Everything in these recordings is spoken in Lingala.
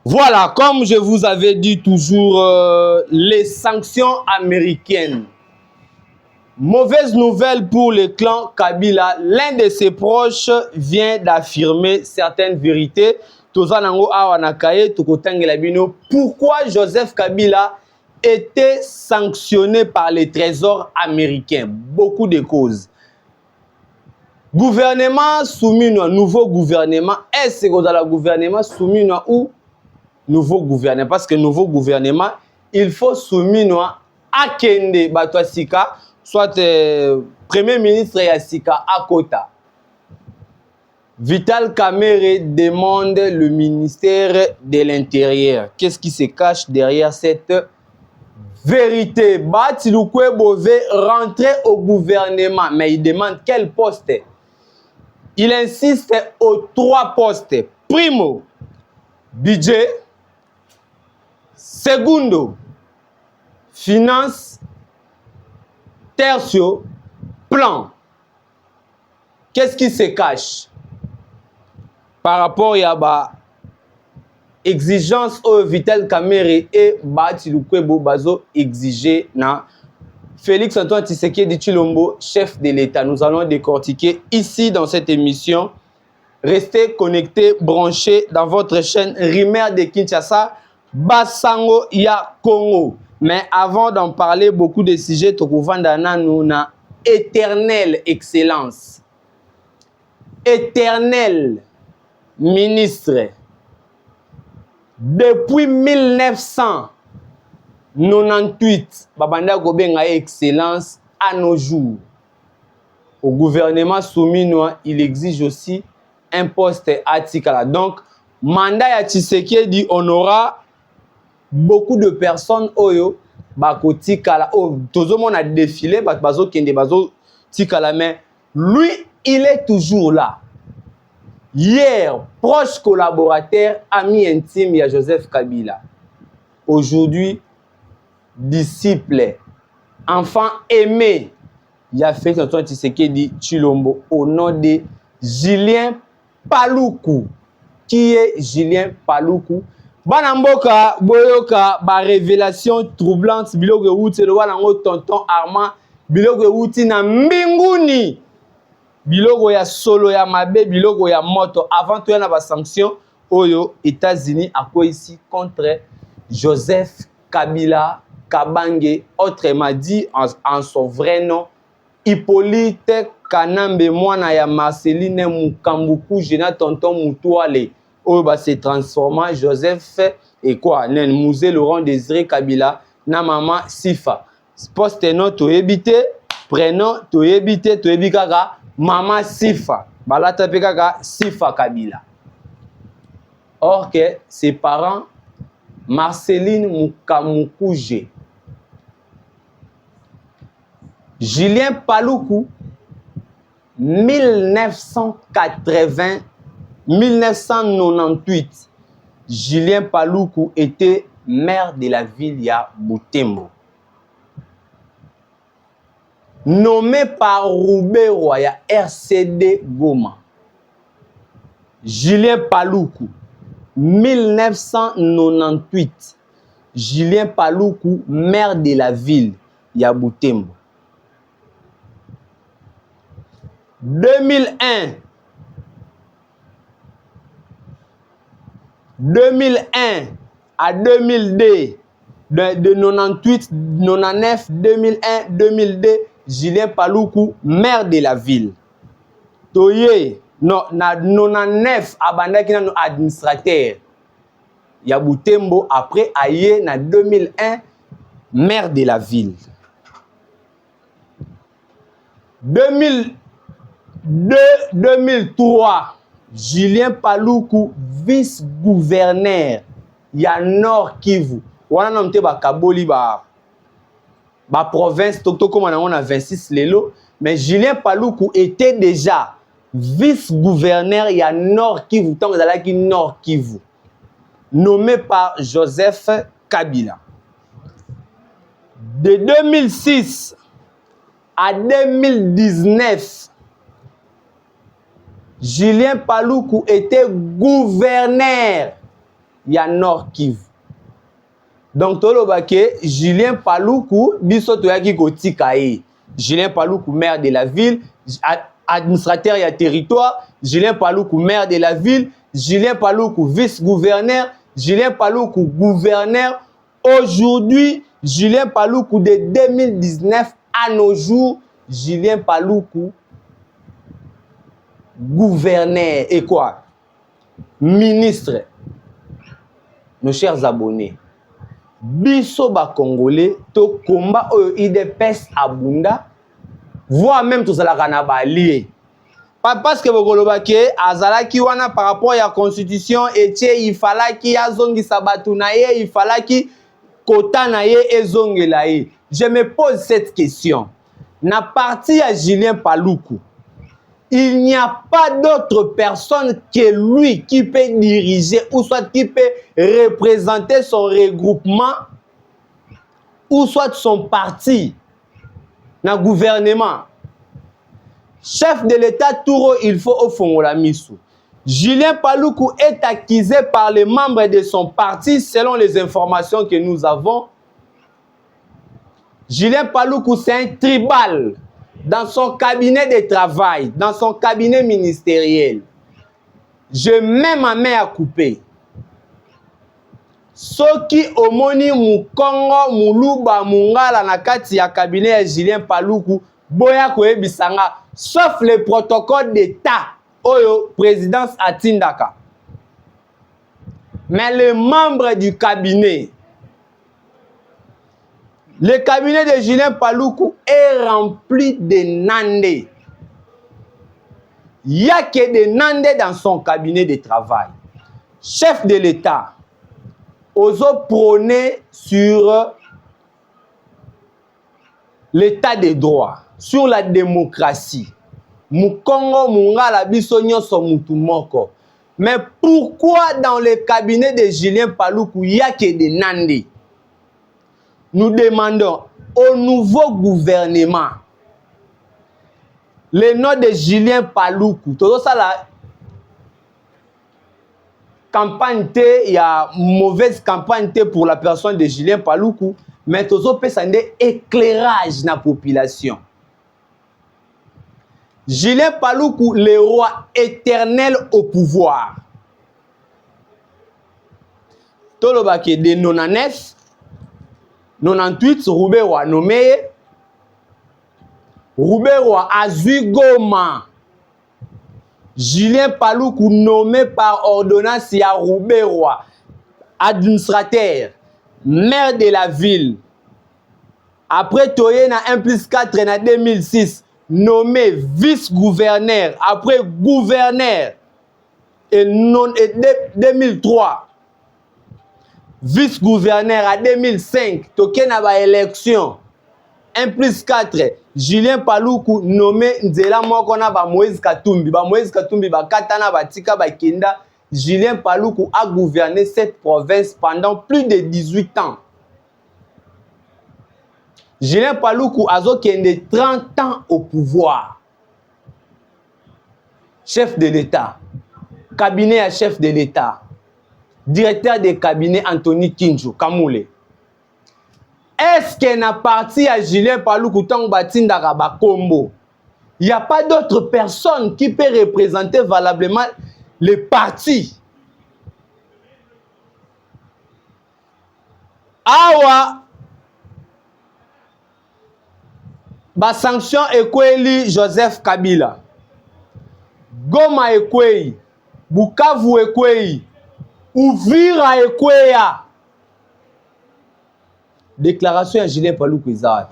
Voilà, comme je vous avais dit toujours, les sanctions américaines. Mauvaise nouvelle pour le clan Kabila. L'un de ses proches vient d'affirmer certaines vérités. Pourquoi Joseph Kabila était sanctionné par les trésors américains? Beaucoup de causes. Gouvernement soumis à un nouveau gouvernement. Est-ce que le gouvernement soumis à où? Nouveau gouvernement, parce que nouveau gouvernement, il faut soumettre à Kende Batouasika, soit premier ministre Yassika Akota. Vital Kamerhe demande le ministère de l'Intérieur. Qu'est-ce qui se cache derrière cette vérité? Batiloukwe Bové rentrer au gouvernement, mais il demande quel poste? Il insiste aux 3 postes. Primo, budget. Segundo, finance. Tertio, plan. Qu'est-ce qui se cache par rapport à l'exigence au Vital Kamerhe et Batiloukwe Bazo exigé na Félix Antoine Tshisekedi Tshilombo, chef de l'État? Nous allons décortiquer ici dans cette émission. Restez connectés, branchés dans votre chaîne Rimer de Kinshasa, Basango ya Congo. Mais avant d'en parler, beaucoup de sujets, Tokuvandana nous na éternelle excellence. Éternel ministre. Depuis 1998, Babanda Gobenga excellence à nos jours. Au gouvernement souminois, il exige aussi un poste à Tikala. Donc, mandat ya Tshisekedi, on aura beaucoup de personnes oyo bako Tikala. Oh, tout le monde a défilé, bazo kende bazo Tikala, mais lui, il est toujours là. Hier, proche collaborateur, ami intime, il y a Joseph Kabila. Aujourd'hui, disciple, enfant aimé, il y a Félix Antoine Tshisekedi Tshilombo au nom de Julien Paluku. Qui est Julien Paluku? Banamboka, Boyoka, ba révélation troublante, biloko wuti le wanango tonton Armand, biloko wuti na mbinguni. Biloko ya solo ya mabe, biloko ya moto. Avant tout, il y a des sanctions aux États-Unis à quoi ici contre Joseph Kabila Kabange, autrement dit en son vrai nom, Hippolyte Kanambe mwana ya Marceline Mukambuku Jena tonton Mutuale. Oyo ba se transforma Joseph et quoi nen Musée Laurent Désiré Kabila na maman Sifa. Poste no to ebité, prénom to ebité, to ebikaka maman Sifa. Balata pe kaka Sifa Kabila. Or que ses parents Marceline Mukamukuje, Julien Paluku, 1998, Julien Paluku était maire de la ville ya Butembo. Nommé par Roubé Roya RCD Goma. Julien Paluku, 1998, Julien Paluku, maire de la ville ya Butembo. 2001 à 2002, de 98, 99, 2001, 2002, Julien Paluku, maire de la ville. Toye, non, na 99, abandaki na administrateur. Ya Butembo, après, aye, na 2001, maire de la ville. 2003, Julien Paluku, vice-gouverneur, ya Nord Kivu. Wana nomte ba Kaboli ba province, tokto comme on a 26 lelo, mais Julien Paluku était déjà vice-gouverneur ya Nord Kivu, tant que zalaki Nord Kivu, nommé par Joseph Kabila. De 2006 à 2019, Julien Paluku était gouverneur ya Nord Kivu. Donc tolobake Julien Paluku biso toyaki kotika ye. Julien Paluku maire de la ville, administrateur ya territoire, Julien Paluku maire de la ville, Julien Paluku vice-gouverneur, Julien Paluku gouverneur. Aujourd'hui, Julien Paluku de 2019 à nos jours, Julien Paluku gouverneur et quoi? Ministre. Nos chers abonnés, biso ba Congolais to combat au IDPS abunda, voire même tous la kanaba allié. Parce que Bogolobake azalaki wana par rapport à la constitution et il fallait qu'il y a zongi sabatu na ye, il fallait qu'il kota na ye et zongi la ye. Je me pose cette question. Na partie à Julien Paluku, il n'y a pas d'autre personne que lui qui peut diriger ou soit qui peut représenter son regroupement ou soit son parti dans le gouvernement. Chef de l'État Touro, il faut au fond la mise. Julien Paluku est accusé par les membres de son parti selon les informations que nous avons. Julien Paluku, c'est un tribal dans son cabinet de travail, dans son cabinet ministériel. Je mets ma main à couper. Soki omoni mukongo muluba mungala na kati ya cabinet ya Julien Paluku, boya koyebisanga, sauf le protocole d'État oyo présidence atindaka. Mais les membres du cabinet, le cabinet de Julien Paluku est rempli de nandés. Il n'y a que des nandés dans son cabinet de travail. Chef de l'État, oso prôner sur l'état de droit, sur la démocratie. Mukongo mungala biso nyonso mutu moko. Mais pourquoi dans le cabinet de Julien Paluku, il n'y a que des nandés? Nous demandons au nouveau gouvernement le nom de Julien Paluku. Tout ça la campagne, il y a mauvaise campagne pour la personne de Julien Paluku, mais tout ça peut s'aider éclairage dans la population. Julien Paluku, le roi éternel au pouvoir. Tolobake de 99, 98, Roubaix nommé. Roubaix azui Goma. Julien Paluku nommé par ordonnance à Roubaix administrateur, maire de la ville. Après Toye na 1+4 en 2006, nommé vice-gouverneur, après gouverneur et 2003. Vice-gouverneur à 2005, toke na ba élection 1+4, Julien Paluku nommé nzela moko na ba Moïse Katumbi. Ba Moïse Katumbi ba katana ba tika ba kenda. Julien Paluku a gouverné cette province pendant plus de 18 ans. Julien Paluku a kende 30 ans au pouvoir. Chef de l'État, cabinet à chef de l'État, directeur de cabinet Anthony Kinjo Kamoule. Est-ce qu'il y a parti à Julien Paluku tant batinda ba combo? Il n'y a pas d'autre personne qui peut représenter valablement le parti. Awa ba sanction ekweli Joseph Kabila. Goma ekwei, Bukavu ekwei, Uvira ekweya. Déclaration à Julien Paluku Izard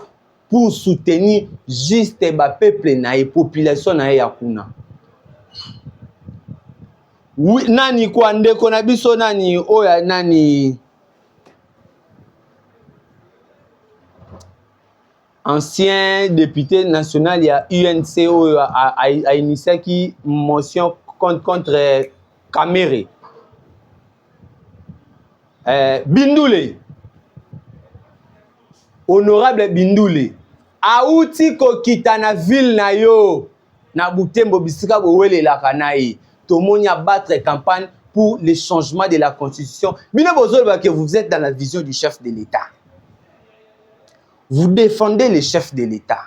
pour soutenir juste ba peuple na et population na yakuna. Oui, nani kwa ndeko na biso nani oya nani ancien député national, il y a UNC a initié qui motion contre Kamere. Bindoule. Honorable Bindoule. Aouti ko kitana ville na yo na Butembo bisika bowele la kanayi. Tomoni a battre campagne pour le changement de la constitution. Que vous êtes dans la vision du chef de l'État. Vous défendez le chef de l'État.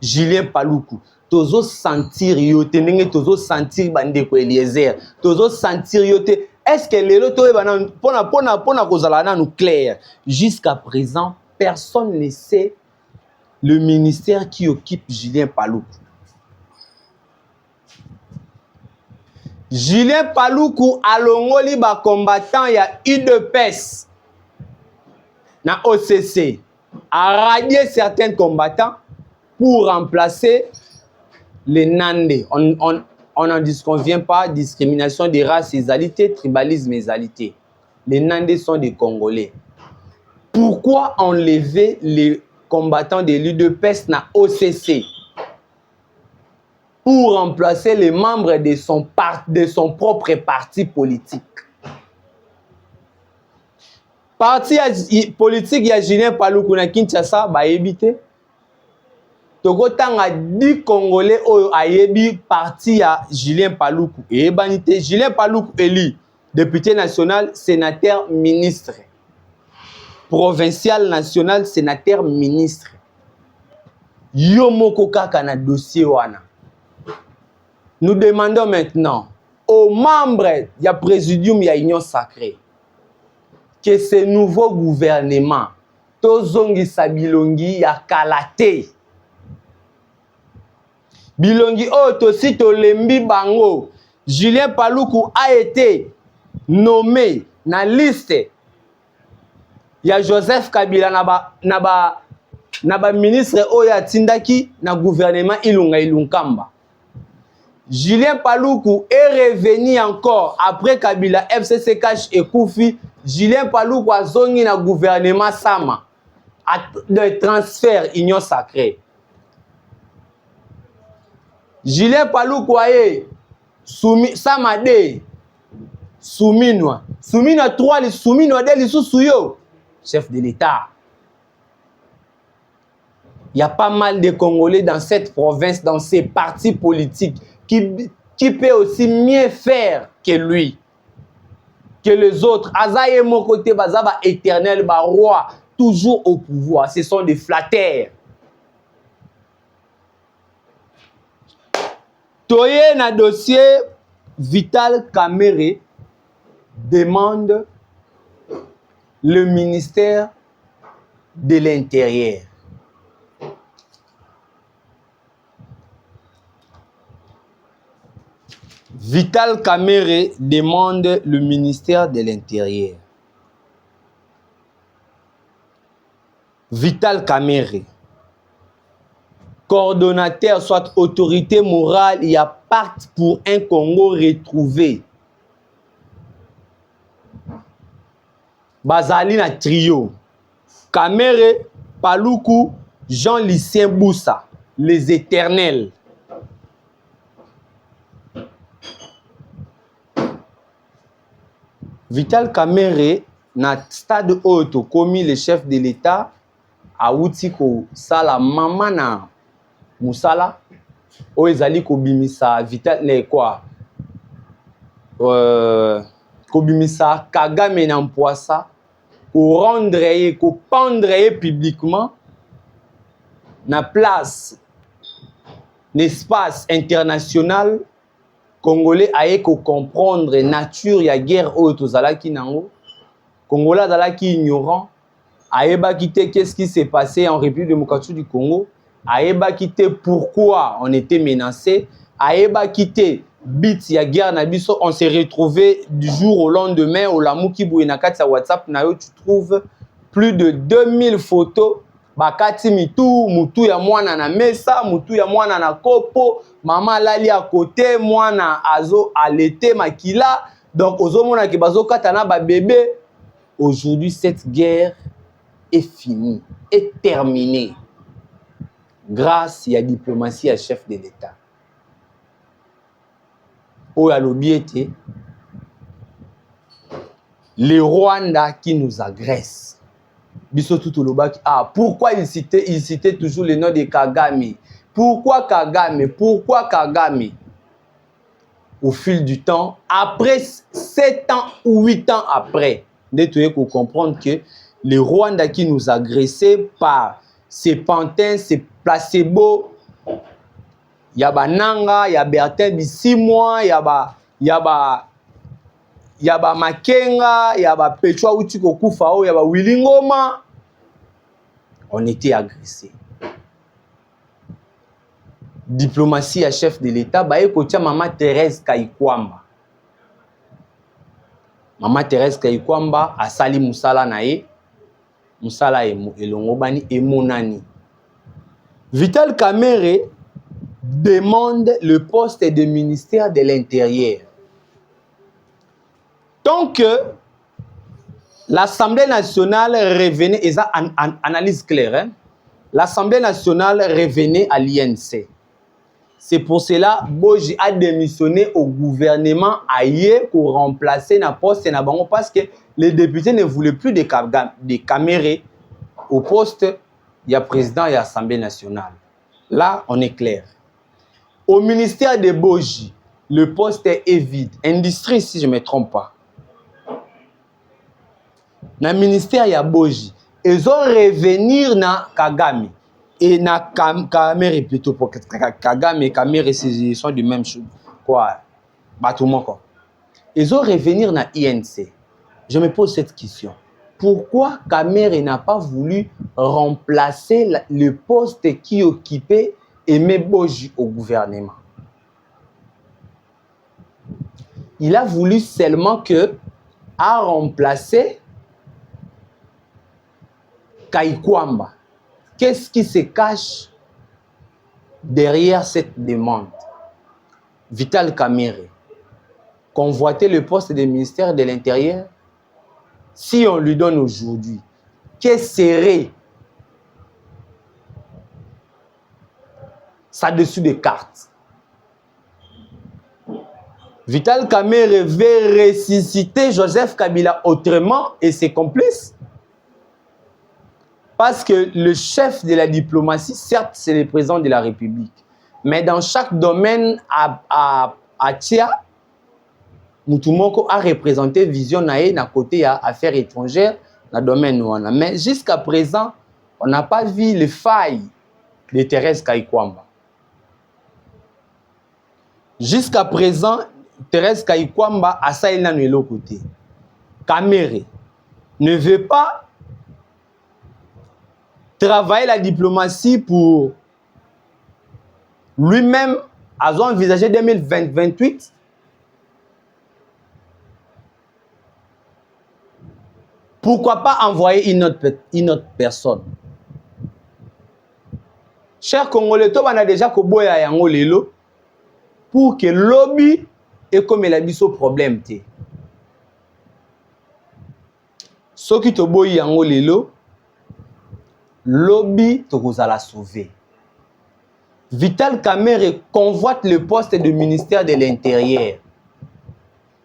Julien Paluku. Tozo sentir yote, nenge tozo sentir bandeko Eliezer. Tozo sentir yote. Est-ce que les loto pona kozala nous clair? Jusqu'à présent, personne ne sait le ministère qui occupe Julien Paluku. Julien Paluku alongoli ba combattant ya UDPS na OCC a radié certains combattants pour remplacer les Nandés. On n'en disconvient pas, discrimination des races, égalité, tribalisme, égalité. Les Nandés sont des Congolais. Pourquoi enlever les combattants de l'UDPS na OCC pour remplacer les membres de son propre parti politique? Parti politique ya Julien Paluku na Kinshasa ba ebité. Toko tanga 10 Congolais oyo ayebi parti ya Julien Paluku. Et banité Julien Paluku élu député national, sénateur, ministre. Provincial, national, sénateur, ministre. Yo moko kaka na dossier wana. Nous demandons maintenant aux membres du présidium de l'Union sacrée que ce nouveau gouvernement, tozongisa bilongi ya kalate. Bilongi tosi tolembi bango. Julien Paluku a été nommé na liste ya Joseph Kabila na ba ministre oya tindaki na gouvernement Ilunga Ilunkamba. Julien Paluku est revenu encore après Kabila FCC Cash et Koufi. Julien Paluku a zongi na gouvernement Sama de transfert Union sacrée. Julien Paluku aye Sama de Souminwa 3 les Souminwa de Lisusuyo chef de l'État. Il y a pas mal de Congolais dans cette province, dans ces partis politiques qui peut aussi mieux faire que lui, que les autres. Azaye mon côté, Bazaba éternel, ba roi, toujours au pouvoir. Ce sont des flatteurs. Toye na dossier, Vital Kamerhe demande le ministère de l'Intérieur. Vital Kamerhe demande le ministère de l'Intérieur. Vital Kamerhe, coordonnateur, soit autorité morale, il y a pacte pour un Congo retrouvé. Bazali na trio. Kamerhe, Paluku, Jean-Lucien Boussa, les éternels. Vital Kamerhe, na stade auto, commis le chef de l'État, a outiko sala mama na musala, o ezali ko bimisa Vital ne quoi. Ko bimisa Kagame na mpoasa, ko rendre ko pendre publiquement na place n'espace international Congolais aye ko comprendre nature ya guerre oyo tozalaki nango. Congolais azalaki ignorant, ayeba quitté qu'est-ce qui s'est passé en République démocratique du Congo, ayeba quitté pourquoi on était menacé, ayeba quitté bit ya guerre na biso, on s'est retrouvé du jour au lendemain au Lamuki Bouinakati sa WhatsApp na yo tu trouves plus de 2000 photos. Bakati mutu ya mwana na mesa, mutu ya mwana na kopo, mama lali à côté, mwana azo alete makila. Donc ozomona ke bazo katana ba bébé. Aujourd'hui cette guerre est finie, est terminée. Grâce à la diplomatie à chef de l'État. Oya lobiete les Rwandais qui nous agressent. Pourquoi il citait toujours le nom de Kagame? Pourquoi Kagame? Pourquoi Kagame? au fil du temps, après 7 ans ou 8 ans après, vous comprendre que le Rwanda qui nous agressait par ces pantins, ces placebos, il y a Bananga, il y a Bertin Bisimwa, il y a Makenga, il y a Pechwa Utiko Kufao, il y a Willy Ngoma. On était agressés. Diplomatie à chef de l'État, Maman Thérèse Kayikwamba. Maman Thérèse Kayikwamba a sali Moussala Nae, Moussala Elongobani et Monani. Vital Kamerhe demande le poste de ministère de l'Intérieur. Tant que l'Assemblée nationale revenait, et ça, analyse claire, hein? L'Assemblée nationale revenait à l'INC. C'est pour cela que Boji a démissionné au gouvernement ailleurs pour remplacer na poste na bango parce que les députés ne voulaient plus de Kamerhe au poste du président de l'Assemblée nationale. Là, on est clair. Au ministère de Boji, le poste est vide. Industrie, si je ne me trompe pas. Dans le ministère de Boji, ils ont revenir na Kagame. Et na Kamerhe plutôt pour Kagame et Kamerhe ils sont du même chose quoi quoi. Ils ont revenir na INC. Je me pose cette question. Pourquoi Kamerhe n'a pas voulu remplacer le poste qui occupait Aimé Boji au gouvernement? Il a voulu seulement que à remplacer Kayikwamba. Qu'est-ce qui se cache derrière cette demande? Vital Kamerhe convoiter le poste de ministère de l'Intérieur. Si on lui donne aujourd'hui, quelle serait sa dessus de carte? Vital Kamerhe veut ressusciter Joseph Kabila autrement et ses complices. Parce que le chef de la diplomatie, certes, c'est le président de la République. Mais dans chaque domaine, à Tia, Moutoumoko a représenté Vision Nae na côté à affaires étrangères, dans le domaine Ouana. Mais jusqu'à présent, on n'a pas vu les failles de Thérèse Kayikwamba. Jusqu'à présent, Thérèse Kayikwamba a ça il de l'autre côté. Kamerhe ne veut pas travailler la diplomatie pour lui-même, a envisagé 2028. Pourquoi pas envoyer une autre personne? Chers Congolais, on a déjà koboya yango lelo pour que lobby et comme il a dit ce problème. Ce qui te boy yango lelo, lobby te la sauver. Vital Kamerhe convoite le poste de ministère de l'Intérieur.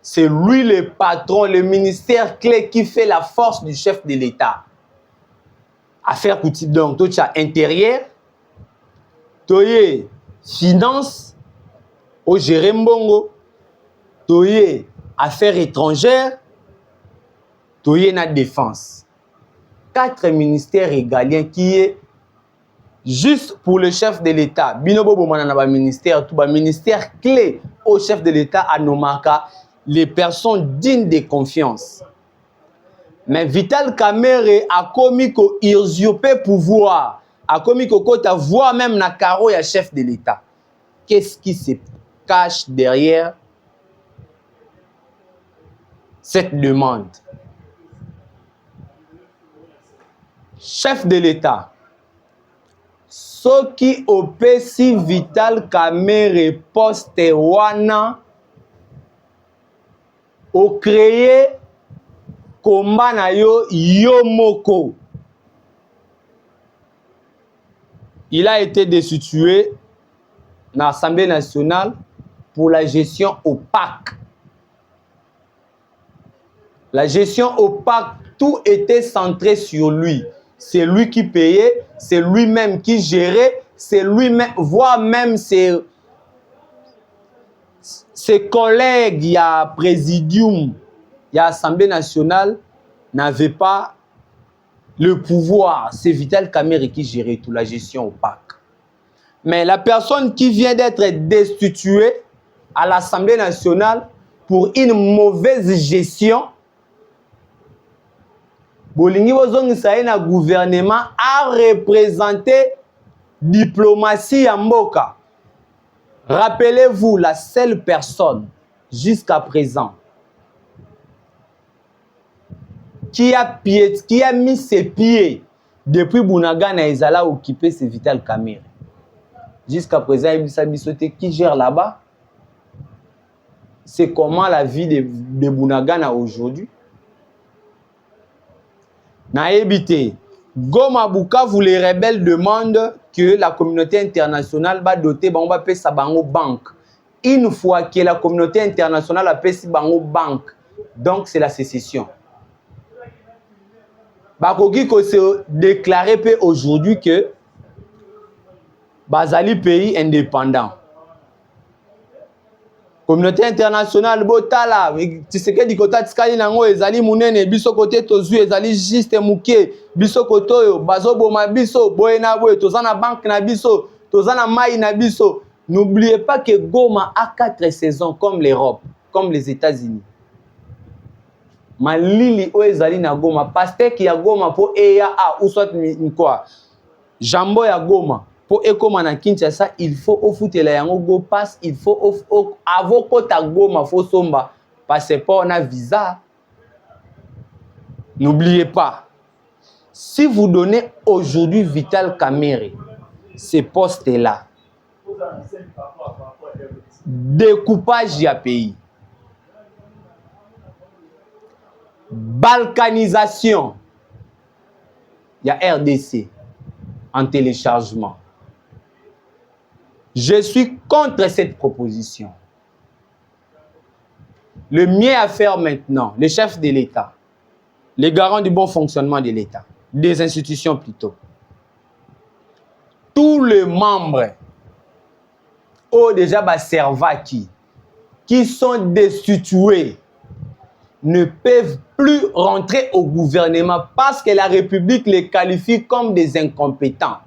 C'est lui le patron, le ministère clé qui fait la force du chef de l'État. Affaires coutumes, donc, tout ça intérieur, toye finance, au gérer mbongo, toye affaires étrangères, toye na défense. 4 ministères régaliens qui est juste pour le chef de l'État. Binobo Bomanana ba ministère, tout ba ministère clé au chef de l'État à Nomaka, les personnes dignes de confiance. Mais Vital Kamerhe a commis qu'on usurpé pouvoir, a commis qu'on compte voix même na caro ya chef de l'État. Qu'est-ce qui se cache derrière cette demande? Chef de l'État, ce qui opesi Vital Kamerhe poste wana o créé combat na yo yomoko. Il a été destitué dans l'Assemblée nationale pour la gestion opaque. La gestion opaque, tout était centré sur lui. C'est lui qui payait, c'est lui-même qui gérait, c'est lui-même, voire même ses ses collègues, il y a Présidium, il y a Assemblée nationale, n'avaient pas le pouvoir. C'est Vital Kamerhe qui gérait toute la gestion opaque. Mais la personne qui vient d'être destituée à l'Assemblée nationale pour une mauvaise gestion, Bolingi Bozongisa na gouvernement a représenté diplomatie à Mboka. Rappelez-vous, la seule personne jusqu'à présent qui a mis ses pieds depuis Bunagana et Zala occupé, c'est Vital Kamerhe. Jusqu'à présent, qui gère là-bas? C'est comment la vie de Bunagana aujourd'hui? Naébité. Goma Bukavu, les rebelles demandent que la communauté internationale va doter Bango Pesa Bango Banque. Une fois que la communauté internationale a payé Bango Banque, donc c'est la sécession. Bakoki ko se déclaré aujourd'hui que Bazali pays indépendant. Communauté internationale botala Tshisekedi kota tsikali nango ezali munene biso kote tozu ezali juste muke biso kotoyo bazo boma biso boye na boye tozana banque na biso tozana mai na biso. N'oubliez pas que Goma a 4 saisons comme l'Europe, comme les États-Unis. Malili o ezali na Goma pasteur ya Goma po eya a ou soit quoi jambo ya Goma pour ekoma na Kinshasa, il faut ofutela yango go pass, il faut avoko ta Goma fo somba passeport na visa. N'oubliez pas, si vous donnez aujourd'hui Vital Kamerhe ces postes là, découpage ya pays, balkanisation, il y a RDC en téléchargement. Je suis contre cette proposition. Le mieux à faire maintenant, les chefs de l'État, les garants du bon fonctionnement de l'État, des institutions plutôt, tous les membres déjà Servaki qui sont destitués ne peuvent plus rentrer au gouvernement parce que la République les qualifie comme des incompétents.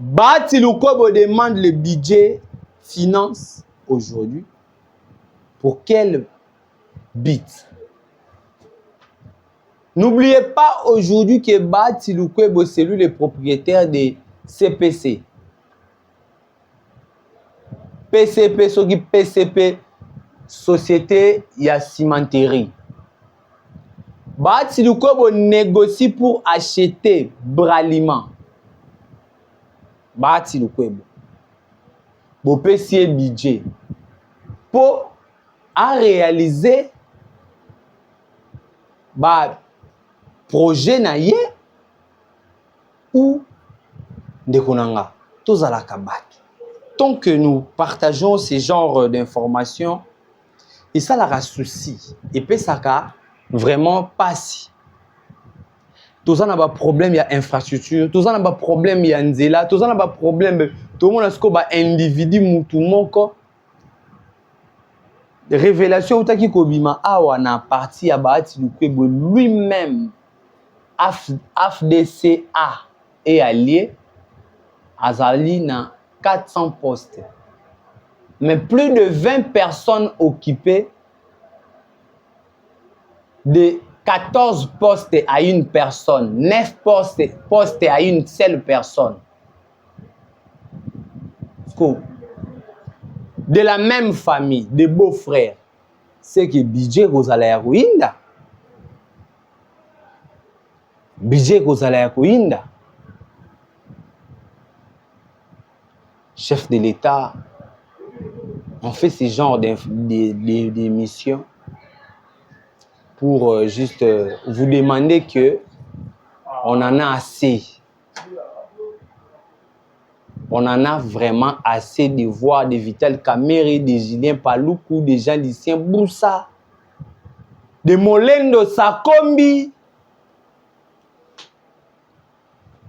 Bati Lukobo demande le budget finance aujourd'hui. Pour quel but? N'oubliez pas aujourd'hui que Bati Lukobo, c'est lui le propriétaire des CPC. PCP, ce qui PCP, Société ya cimenterie. Bati Lukobo négocie pour acheter Braliment. Bati Lukobo. Bopesi budget pour réaliser projet na ye ou ndekonanga tozala kabaki. Tant que nous partageons ce genre d'informations, et ça la souci et puis ça ka vraiment passe. Tous en a pas problème, il y a infrastructure, tous en a pas problème, il y a nzela, tous en a pas problème, tout le monde a ce qu'on va individu mutu moko. Révélation utaki kobima awa na parti ya Bati Lukobo lui-même AFDCA et allié azali na 400 postes. Mais plus de 20 personnes occupées de 14 postes à une personne, 9 postes à une seule personne. De la même famille, de beaux-frères. C'est que budget kozala ya kuinda. Budget kozala ya kuinda. Chef de l'État, on fait ce genre de missions pour juste vous demander que on en a assez. On en a vraiment assez de voir de Vital Kamerhe, de Julien Paluku, de Jean-Lucien Boussa, de Molendo Sakombi.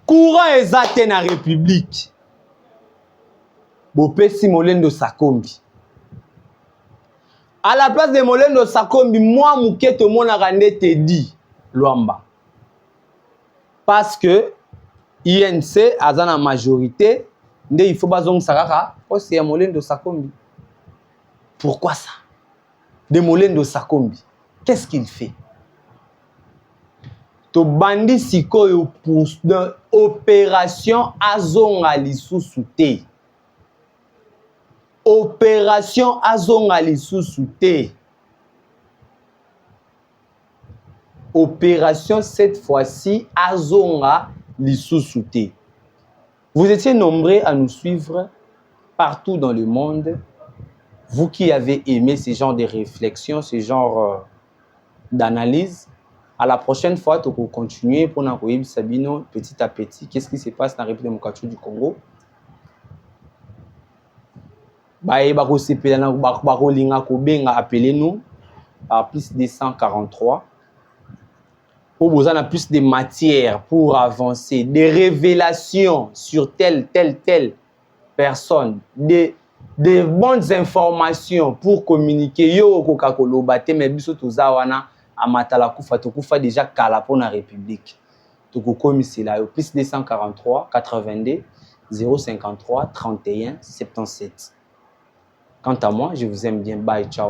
Courant exact na République. Bopesi Molendo Sakombi. À la place de Molendo Sakombi, moi, Mouketo, mon arandé te dit, Luamba. Parce que INC a la majorité, il faut pas que ça c'est Molendo Sakombi. Pourquoi ça? De Molendo Sakombi. Qu'est-ce qu'il fait? To bandi sikoyo pour opération Azonga lisusu te. Opération Azonga lisusu te. Opération cette fois-ci Azonga lisusu te. Vous étiez nombreux à nous suivre partout dans le monde. Vous qui avez aimé ce genre de réflexion, ce genre d'analyse, à la prochaine fois, tu peux continuer pour nous Sabino petit à petit. Qu'est-ce qui se passe dans la République démocratique du Congo? Appelez-nous par plus de 143. Pour vous en plus de matière pour avancer, des révélations sur telle personne, des bonnes informations pour communiquer. Yo kokakolo bate mais biso tozawana amatala kufa tokufa déjà kala pour la République. Toko komisi la plus 243 82 053 31 77. Quant à moi, je vous aime bien. Bye, ciao.